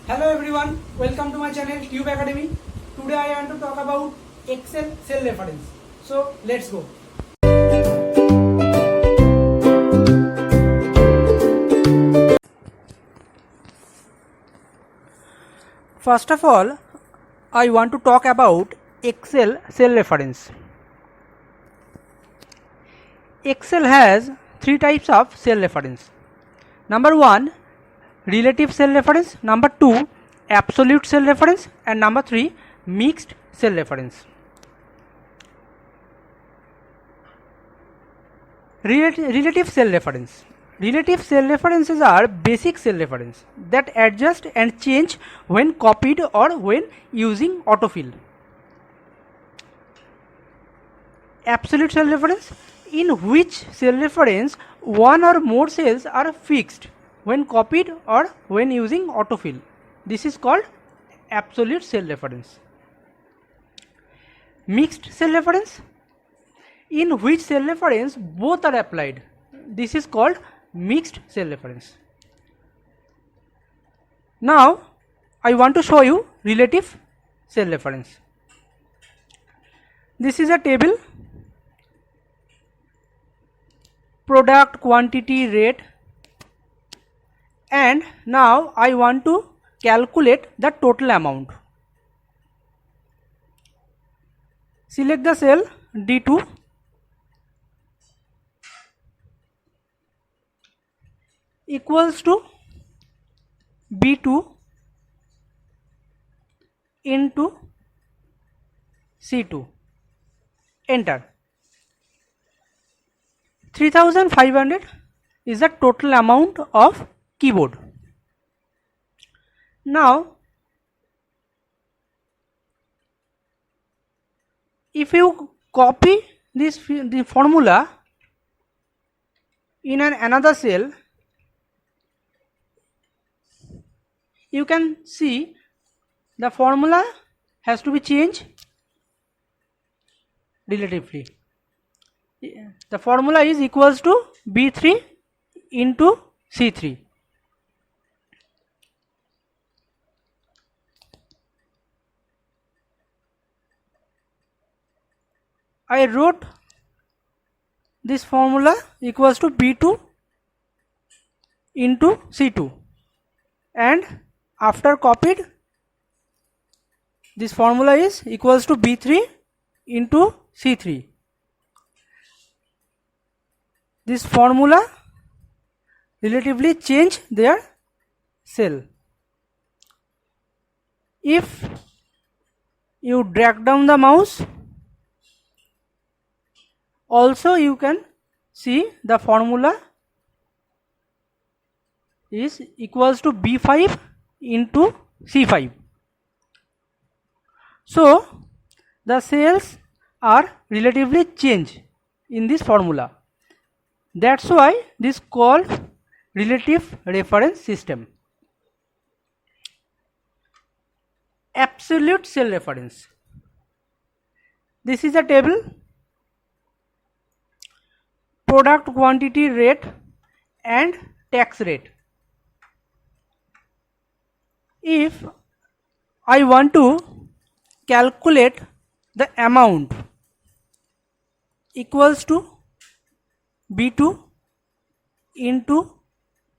Hello everyone, welcome to my channel Tube Academy. Today I want to talk about Excel cell reference. So let's go. First of all, I want to talk about Excel cell reference. Excel has three types of cell reference. Number 1, relative cell reference. Number 2, absolute cell reference. And number 3, mixed cell reference. Relative cell reference. Relative cell references are basic cell reference that adjust and change when copied or when using autofill. Absolute cell reference, in which cell reference one or more cells are fixed when copied or when using autofill. This is called absolute cell reference. Mixed cell reference, in which cell reference both are applied. This is called mixed cell reference. Now I want to show you relative cell reference. This is a table: product, quantity, rate, and now I want to calculate the total amount. Select the cell D2, equals to B2 into C2. Enter. 3500 is the total amount of keyboard. Now if you copy the formula in another cell, you can see the formula has to be changed relatively. The formula is equals to B3 into C3. I wrote this formula equals to B2 into C2, and after copied, this formula is equals to B3 into C3. This formula relatively change their cell. If you drag down the mouse, also you can see the formula is equals to B5 into C5. So the cells are relatively changed in this formula. That's why this called relative reference system. Absolute cell reference. This is a table: product, quantity, rate, and tax rate. If I want to calculate the amount, equals to B2 into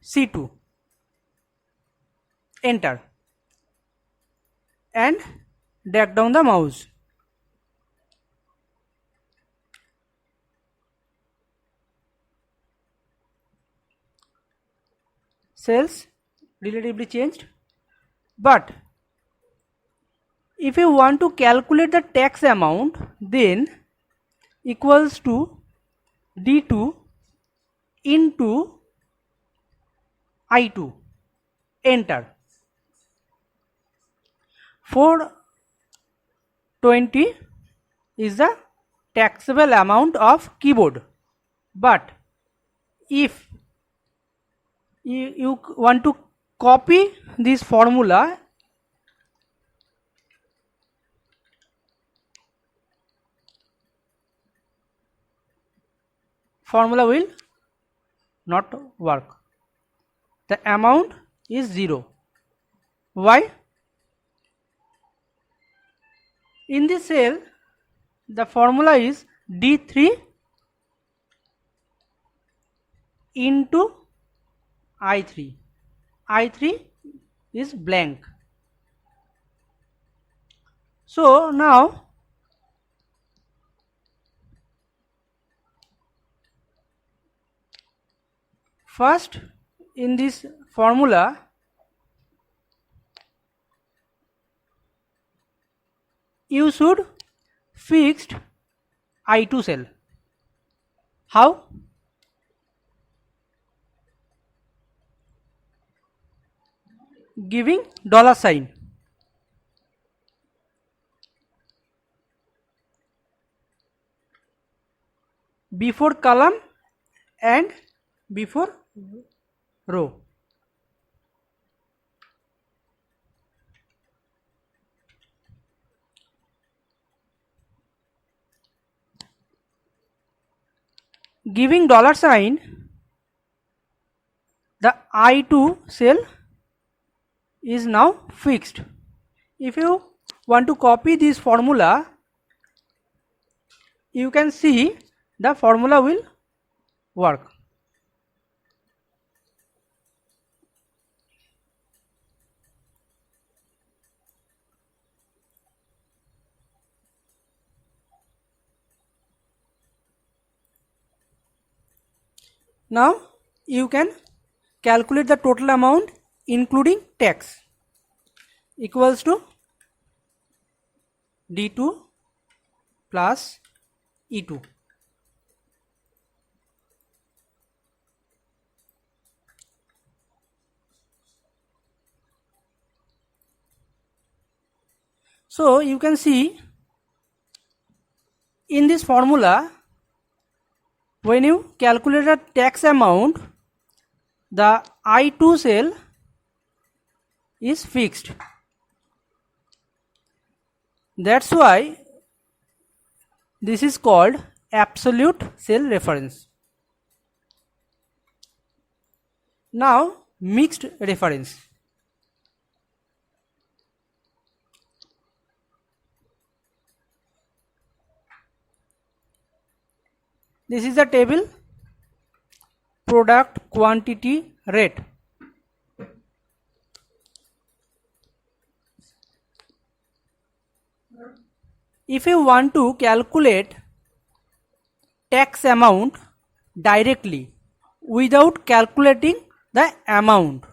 C2. Enter, and drag down the mouse. Cells relatively changed. But if you want to calculate the tax amount, then equals to D2 into I2. Enter. 420 is the taxable amount of keyboard. But if you want to copy this formula, formula will not work. The amount is 0. Why? In this cell the formula is D3 into I3. I3 is blank. So now first in this formula you should fixed I2 cell. How? Giving dollar sign. Before column and before row. Giving dollar sign, the I2 cell is now fixed. If you want to copy this formula, you can see the formula will work. Now you can calculate the total amount including tax equals to D2 plus E2. So you can see in this formula, when you calculate the tax amount, the I2 cell is fixed. That's why this is called absolute cell reference. Now mixed reference. This is the table product quantity rate. If you want to calculate tax amount directly without calculating the amount,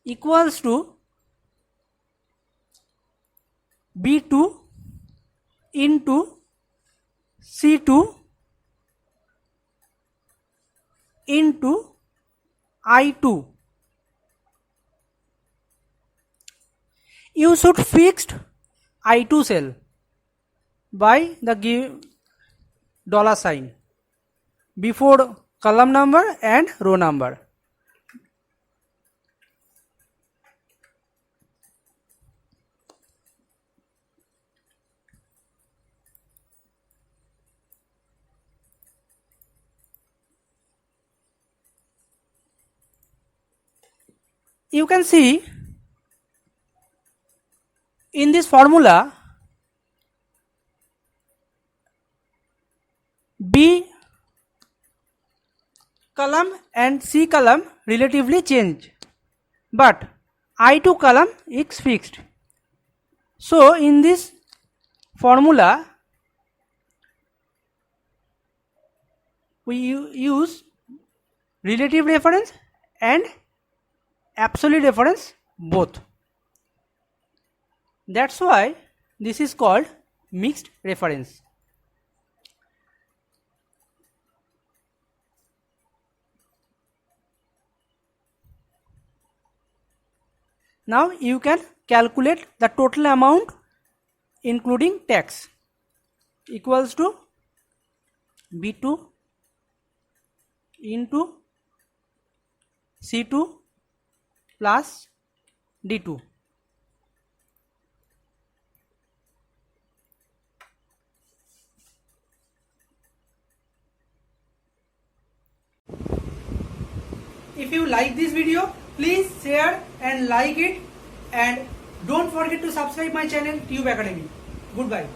equals to B2 into C2 into I2. You should fixed I2 cell by the give dollar sign before column number and row number. You can see in this formula B column and C column relatively change, but I2 column is fixed. So in this formula we use relative reference and absolute reference both. That's why this is called mixed reference. Now you can calculate the total amount including tax equals to B2 into C2 plus D2. If you like this video, please share and like it, and don't forget to subscribe my channel Tube Academy. Goodbye.